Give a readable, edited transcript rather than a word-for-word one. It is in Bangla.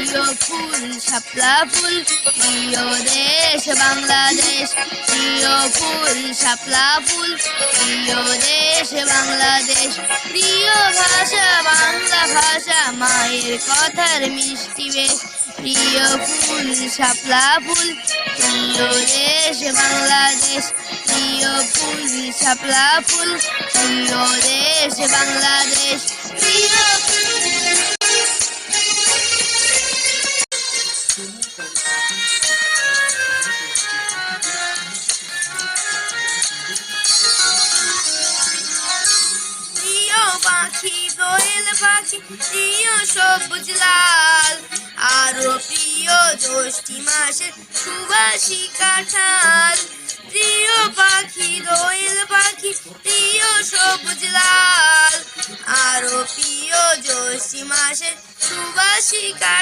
প্রিয় ফুল শাপলা ফুল, প্রিয় দেশ বাংলাদেশ। প্রিয় ফুল শাপলা ফুল, প্রিয় দেশ বাংলাদেশ। প্রিয় ভাষা বাংলা ভাষা, মায়ের কথার মিষ্টি বেশ। প্রিয় ফুল শাপলা ফুল, প্রিয় দেশ বাংলাদেশ। প্রিয় ফুল শাপলা ফুল, প্রিয় দেশ বাংলাদেশ। প্রিয় পাখি দোয়েল পাখি, প্রিয় সবুজ লাল। আরো প্রিয় জ্যৈষ্ঠী মাসের সুবাসী কাঁঠাল। প্রিয় পাখি দোয়েল পাখি, প্রিয় সবুজ লাল। আরো প্রিয় জ্যৈষ্ঠী মাসের সুবাসী কাঁঠাল।